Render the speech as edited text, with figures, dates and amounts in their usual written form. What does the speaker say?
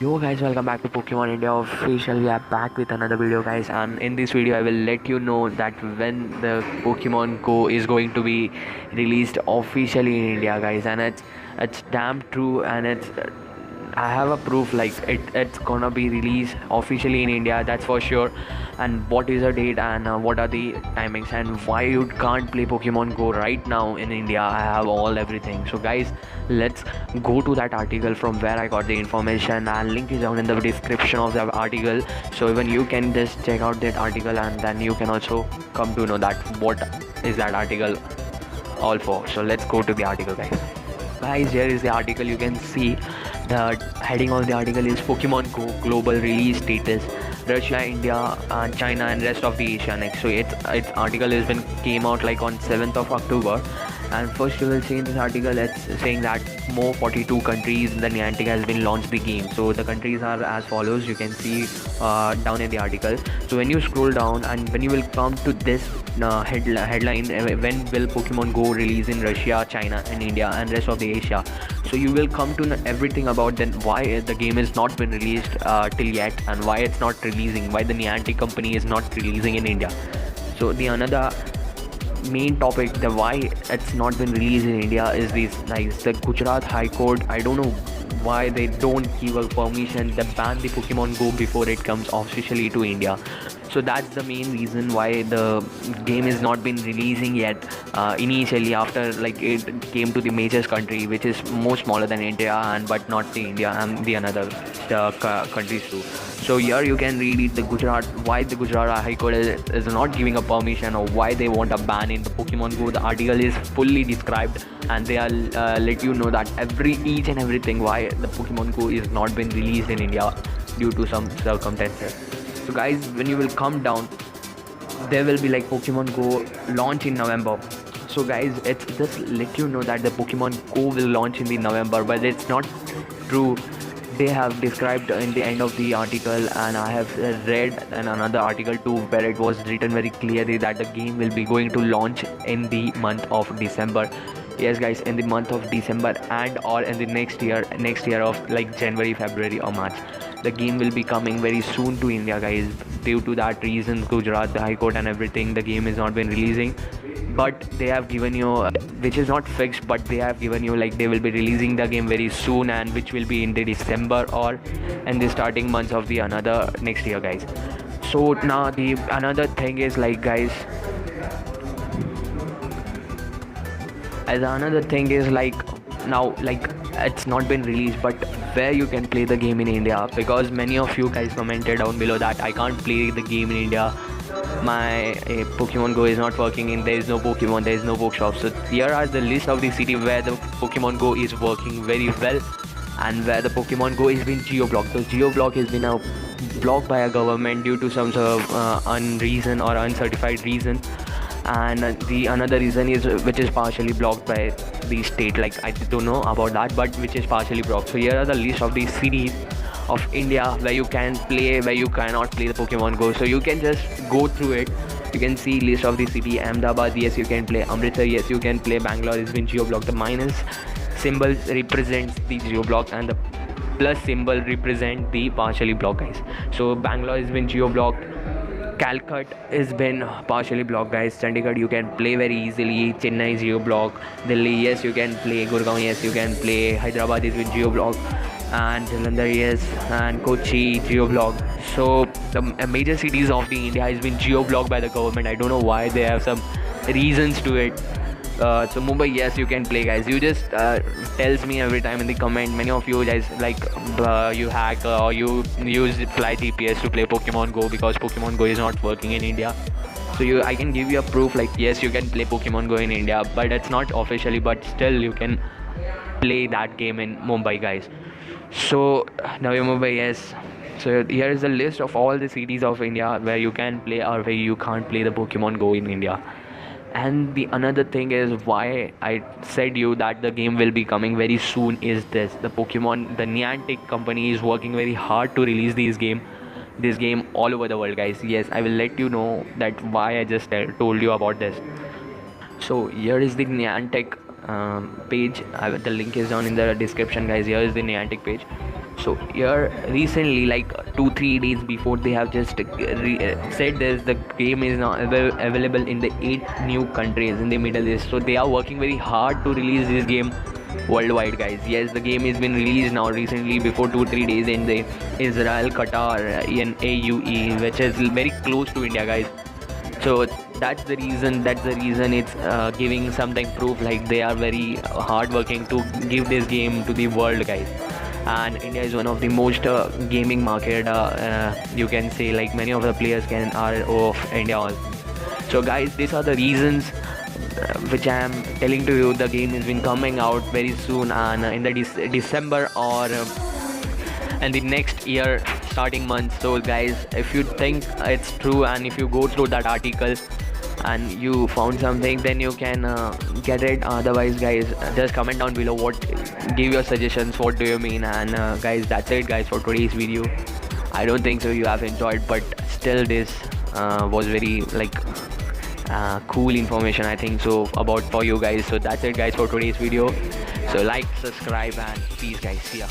Yo guys, welcome back to Pokemon India official. We are back with another video guys, and in this video I will let you know that when the Pokemon Go is going to be released officially in India guys, and it's damn true, and I have a proof like it's gonna be released officially in India, that's for sure. And what is the date, and what are the timings, and why you can't play Pokemon Go right now in India. I have all everything. So guys, let's go to that article from where I got the information, and link is down in the description of the article. So even you can just check out that article, and then you can also come to know that what is that article all for. So let's go to the article guys. Here is the article. You can see the heading of the article is Pokemon Go global release status, Russia, India, and China, and rest of the Asia next. So its article has been came out like on 7th of October. And first you will see in this article it's saying that more 42 countries in the Niantic has been launched the game. So the countries are as follows. You can see down in the article. So when you scroll down, and when you will come to this headline, when will Pokemon Go release in Russia, China, and India, and rest of the Asia. So you will come to know everything about then why the game has not been released till yet, and why it's not releasing, why the Niantic company is not releasing in India. So the another main topic, the why it's not been released in India, is this like the Gujarat High Court. I don't know why they don't give a permission. They ban the Pokemon Go before it comes officially to India. So that's the main reason why the game is not been releasing yet. Initially, after like it came to the major country, which is more smaller than India, and but not the India and the another countries too. So here you can read it, the Gujarat, why the Gujarat High Court is not giving a permission, or why they want a ban in the Pokemon Go. The article is fully described, and they are let you know that each and everything why the Pokemon Go is not been released in India due to some circumstances. So guys, when you will come down, there will be like Pokemon Go launch in November. So guys, it's just let you know that the Pokemon Go will launch in the November, but it's not true. They have described in the end of the article, and I have read in another article too, where it was written very clearly that the game will be going to launch in the month of December. Yes guys, in the month of December, and or in the next year of like January, February, or March. The game will be coming very soon to India guys. Due to that reason, Gujarat, the High Court, and everything, the game is not been releasing. But they have given you, which is not fixed, but they have given you like they will be releasing the game very soon, and which will be in the December or in the starting months of the another next year guys. So now the another thing is like guys, as another thing is like now like it's not been released, but where you can play the game in India, because many of you guys commented down below that I can't play the game in India, my Pokemon Go is not working, and there is no Pokemon, there is no bookshop. So here are the list of the city where the Pokemon Go is working very well, and where the Pokemon Go has been geo-blocked. So geo-block has been blocked by a government due to some sort of unreason or uncertified reason. And the another reason is which is partially blocked by the state, like I don't know about that, but which is partially blocked. So here are the list of the cities of India where you can play, where you cannot play the Pokemon Go. So you can just go through it. You can see list of the city. Ahmedabad, yes you can play. Amritsar, yes you can play. Bangalore has been geo-blocked. The minus symbol represents the geo-block, and the plus symbol represent the partially blocked guys. So Bangalore has been geo-blocked. Calcutta has been partially blocked guys. Chandigarh you can play very easily. Chennai is geo-blocked. Delhi, yes you can play. Gurgaon, yes you can play. Hyderabad has been geo-blocked, and Jalandhar, yes, and Kochi geo-blocked. So the major cities of the India has been geo-blocked by the government. I don't know why, they have some reasons to it. So Mumbai, yes you can play guys. You just tells me every time in the comment, many of you guys like you hack or you use Fly GPS to play Pokemon Go because Pokemon Go is not working in India. So I can give you a proof like yes you can play Pokemon Go in India, but it's not officially, but still you can play that game in Mumbai guys. So Navi Mumbai, yes. So here is the list of all the cities of India where you can play or where you can't play the Pokemon Go in India. And the another thing is why I said you that the game will be coming very soon is this: the Niantic company is working very hard to release this game all over the world guys. Yes, I will let you know that why I just told you about this. So here is the Niantic page. The link is down in the description guys. Here is the Niantic page. So here recently, like 2-3 days before, they have just said this, the game is now available in the 8 new countries in the Middle East. So they are working very hard to release this game worldwide, guys. Yes, the game has been released now recently before 2-3 days in the Israel, Qatar, in AUE, which is very close to India, guys. So that's the reason it's giving something proof, like they are very hard working to give this game to the world, guys. And India is one of the most gaming market, you can say, like many of the players can are of India also. So guys, these are the reasons which I am telling to you. The game has been coming out very soon, and in the December or and the next year starting month. So guys, if you think it's true and if you go through that article and you found something, then you can get it. Otherwise, guys, just comment down below what, give your suggestions, what do you mean. And guys, that's it, guys, for today's video. I don't think so you have enjoyed, but still this was very like cool information, I think so, about for you guys. So that's it, guys, for today's video. So like, subscribe, and peace, guys. See ya.